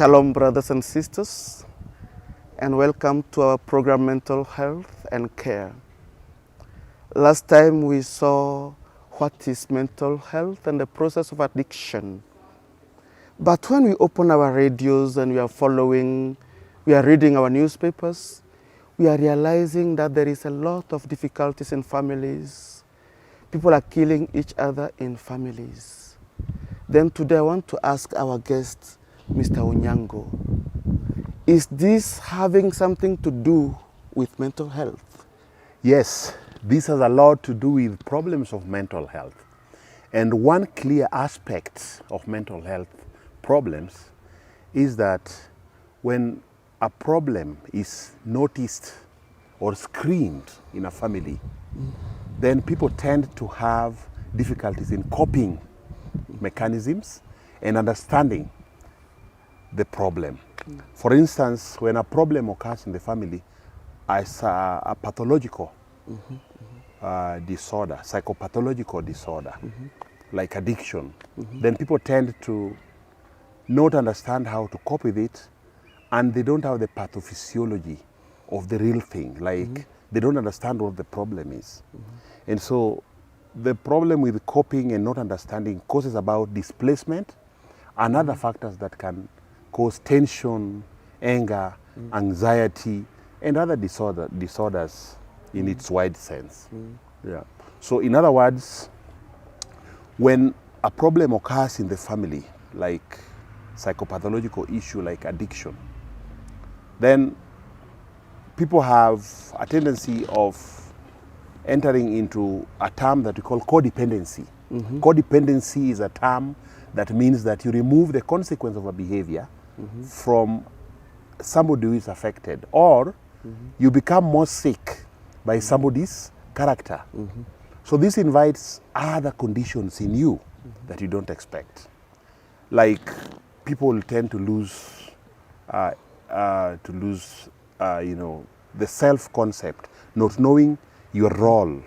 Shalom, brothers and sisters, and welcome to our program Mental Health and Care. Last time we saw what is mental health and the process of addiction. But when we open our radios and we are reading our newspapers, we are realizing that there is a lot of difficulties in families. People are killing each other in families. Then today I want to ask our guest, Mr. Onyango, is this having something to do with mental health? Yes, this has a lot to do with problems of mental health. And one clear aspect of mental health problems is that when a problem is noticed or screened in a family, then people tend to have difficulties in coping mechanisms and understanding the problem. For instance, when a problem occurs in the family as a pathological disorder, psychopathological disorder, like addiction, then people tend to not understand how to cope with it, and they don't have the pathophysiology of the real thing, like they don't understand what the problem is. And so the problem with coping and not understanding causes about displacement and other factors that can cause tension, anger, anxiety, and other disorders in its wide sense. Yeah. So in other words, when a problem occurs in the family, like psychopathological issue like addiction, then people have a tendency of entering into a term that we call codependency. Codependency is a term that means that you remove the consequence of a behavior from somebody who is affected, or you become more sick by somebody's character. So this invites other conditions in you that you don't expect. Like people tend to lose the self-concept, not knowing your role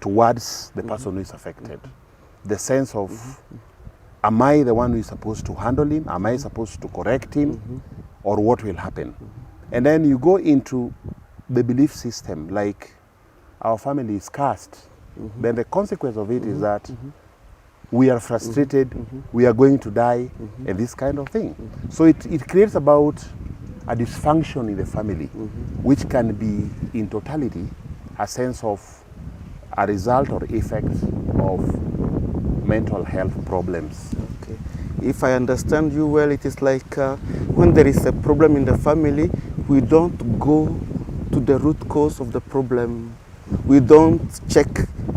towards the person who is affected. The sense of, am I the one who is supposed to handle him? Am I supposed to correct him? Or what will happen? And then you go into the belief system, like our family is cursed. Then the consequence of it is that we are frustrated, we are going to die, and this kind of thing. So it creates about a dysfunction in the family, which can be in totality a sense of a result or effect of mental health problems. Okay. If I understand you well, it is like when there is a problem in the family, we don't go to the root cause of the problem. We don't check,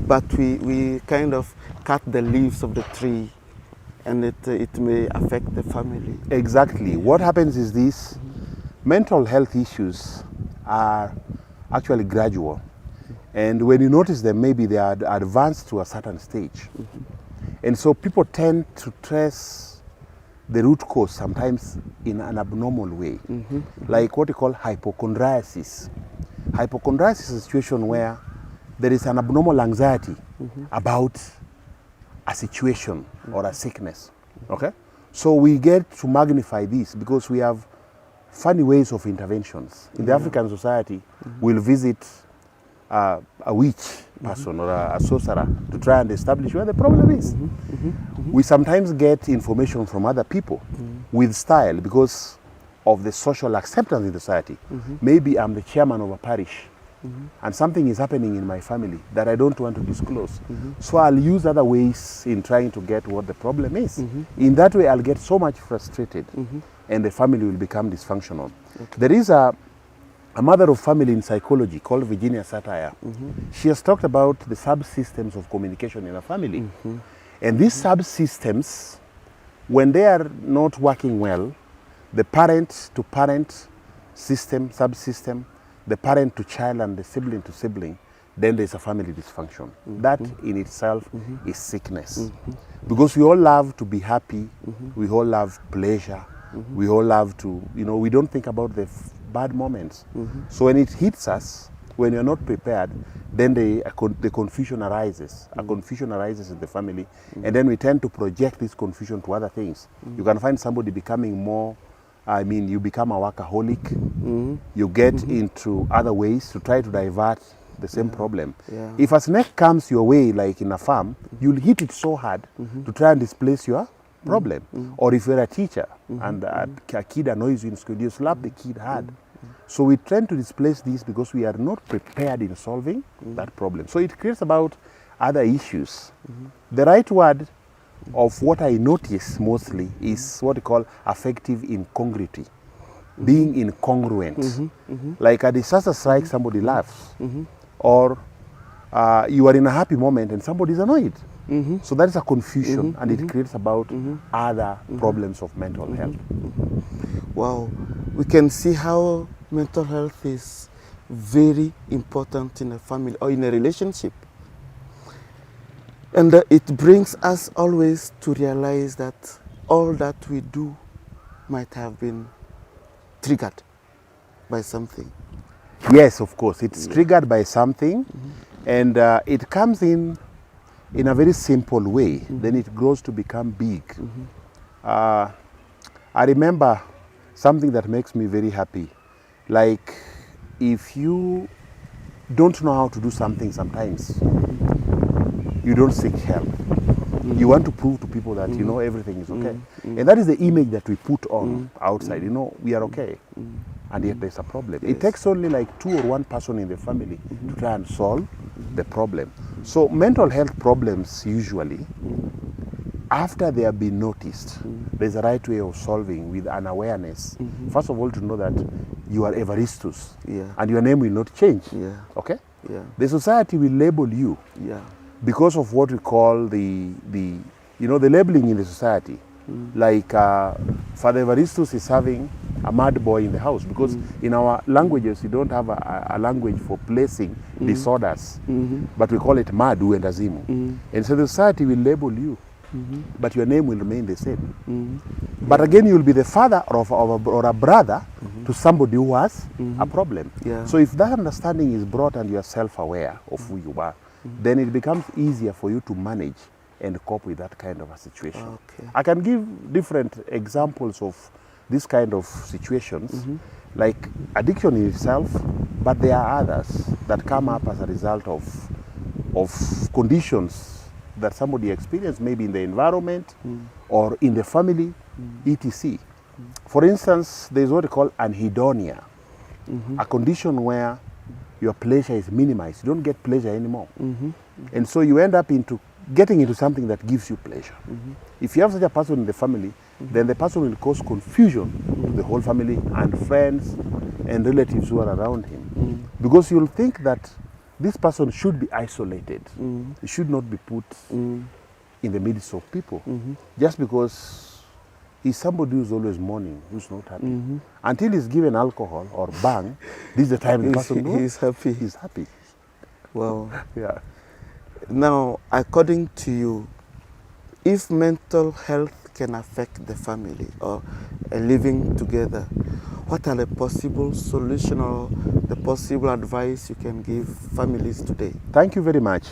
but we kind of cut the leaves of the tree, and it may affect the family. Exactly. What happens is this: mental health issues are actually gradual. And when you notice them, maybe they are advanced to a certain stage. And so people tend to trace the root cause sometimes in an abnormal way, like what we call hypochondriasis. Hypochondriasis is a situation where there is an abnormal anxiety about a situation or a sickness. Okay? So we get to magnify this because we have funny ways of interventions. In the African society, we'll visit a witch person or a sorcerer to try and establish where the problem is. We sometimes get information from other people with style because of the social acceptance in the society. Maybe I'm the chairman of a parish and something is happening in my family that I don't want to disclose. So I'll use other ways in trying to get what the problem is. In that way, I'll get so much frustrated and the family will become dysfunctional. There is a mother of family in psychology called Virginia Satir. She has talked about the subsystems of communication in a family. And these subsystems, when they are not working well, the parent-to-parent system, subsystem, the parent to child and the sibling to sibling, then there's a family dysfunction. That in itself is sickness. Because we all love to be happy, we all love pleasure, we all love to, we don't think about the bad moments. So when it hits us, when you're not prepared, then the confusion arises. A confusion arises in the family, and then we tend to project this confusion to other things. You can find somebody becoming more I mean, you become a workaholic. You get into other ways to try to divert the same problem. Yeah. If a snake comes your way, like in a farm, you'll hit it so hard to try and displace your problem. Or if you're a teacher and a kid annoys you in school, you slap the kid hard. So we tend to displace this because we are not prepared in solving that problem. So it creates about other issues. The right word of what I notice mostly is what we call affective incongruity. Being incongruent. Like a disaster strikes, somebody laughs. Or you are in a happy moment and somebody is annoyed. So that is a confusion, and it creates about other problems of mental health. Wow, we can see how mental health is very important in a family or in a relationship. And it brings us always to realize that all that we do might have been triggered by something. Yes, of course, it's triggered by something, and it comes in a very simple way. Then it grows to become big. I remember something that makes me very happy. Like, if you don't know how to do something sometimes, you don't seek help. You want to prove to people that you know everything is okay. And that is the image that we put on outside. You know, we are okay. And yet there's a problem. Yes. It takes only like 2 or 1 person in the family to try and solve the problem. So mental health problems usually, after they have been noticed, there's a right way of solving with an awareness. First of all, to know that you are Evaristus, and your name will not change. Okay? The society will label you because of what we call the labeling in the society. Like Father Evaristus is having a mad boy in the house, because in our languages, you don't have a language for placing disorders, but we call it madu and azimu. And so the society will label you, but your name will remain the same. But again, you'll be the father or a brother to somebody who has a problem. So if that understanding is brought and you are self-aware of who you are, then it becomes easier for you to manage and cope with that kind of a situation. I can give different examples of this kind of situations, like addiction in itself, but there are others that come up as a result of conditions that somebody experienced, maybe in the environment or in the family, etc. For instance, there is what we call anhedonia, a condition where your pleasure is minimized. You don't get pleasure anymore. And so you end up getting into something that gives you pleasure. If you have such a person in the family, then the person will cause confusion to the whole family and friends and relatives who are around him. Because you'll think that this person should be isolated. He should not be put in the midst of people. Just because he's somebody who's always mourning, who's not happy. Until he's given alcohol or bang, this is the time the person knows he's happy. He's happy. Wow. Now, according to you, if mental health can affect the family or living together, what are the possible solutions or the possible advice you can give families today? Thank you very much.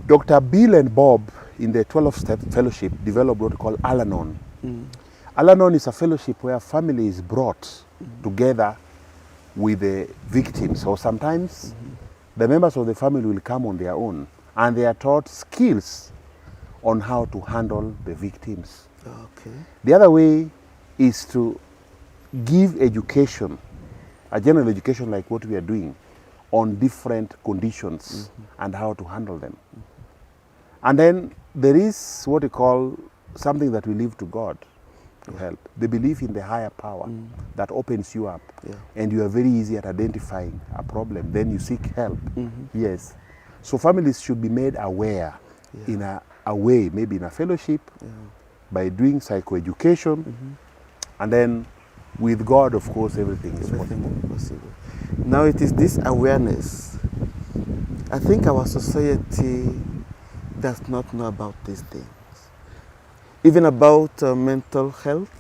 Dr. Bill and Bob in the 12-step fellowship developed what we call Al-Anon. Al-Anon is a fellowship where family is brought together with the victims, or sometimes the members of the family will come on their own, and they are taught skills on how to handle the victims. The other way is to give education, a general education like what we are doing, on different conditions and how to handle them. And then there is what we call something that we leave to God to help. The belief in the higher power that opens you up, and you are very easy at identifying a problem. Then you seek help. Yes. So families should be made aware in a way, maybe in a fellowship, by doing psychoeducation, and then with God, of course, everything is possible. Now it is this awareness. I think our society does not know about these things. Even about mental health,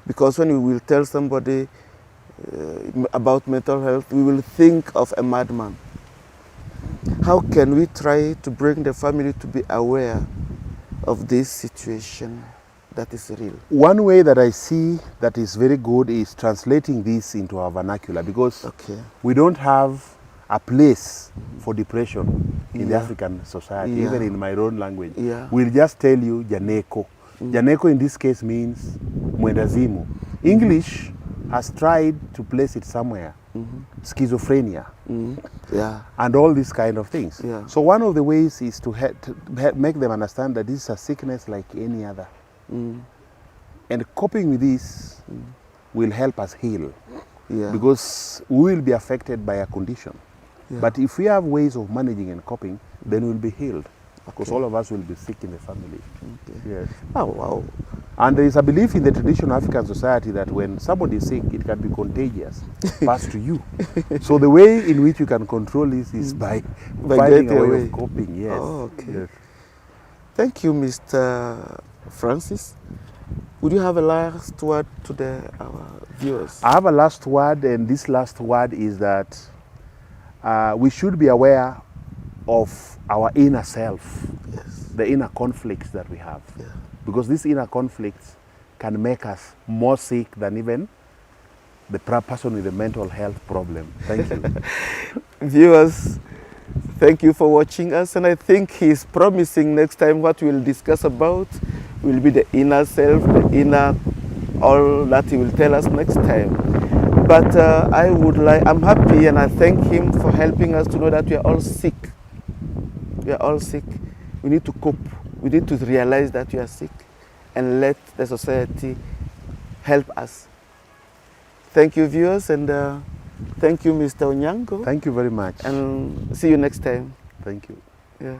because when we will tell somebody about mental health, we will think of a madman. How can we try to bring the family to be aware of this situation that is real. One way that I see that is very good is translating this into our vernacular, because Okay. we don't have a place for depression in the Yeah. African society, Yeah. even in my own language. Yeah. We'll just tell you Janeko. Janeko in this case means mwendazimu. English has tried to place it somewhere. Schizophrenia Yeah. and all these kind of things. Yeah. So one of the ways is to make them understand that this is a sickness like any other. And coping with this will help us heal, Yeah. because we will be affected by a condition. Yeah. But if we have ways of managing and coping, then we'll be healed, because all of us will be sick in the family. Yes. Oh, wow. And there is a belief in the traditional African society that when somebody is sick, it can be contagious, pass to you. So the way in which you can control this is by finding getting a way away. of coping. Yes. Oh, okay. Yes. Thank you, Mr. Francis. Would you have a last word to our viewers? I have a last word, and this last word is that we should be aware of our inner self, Yes. the inner conflicts that we have. Yeah. Because these inner conflicts can make us more sick than even the person with a mental health problem. Thank you. Viewers, thank you for watching us, and I think he's promising next time what we'll discuss about will be the inner self, the inner, all that he will tell us next time. But I'm happy, and I thank him for helping us to know that we are all sick. We are all sick. We need to cope. We need to realize that we are sick and let the society help us. Thank you, viewers, and thank you, Mr. Onyango. Thank you very much. And see you next time. Thank you. Yeah.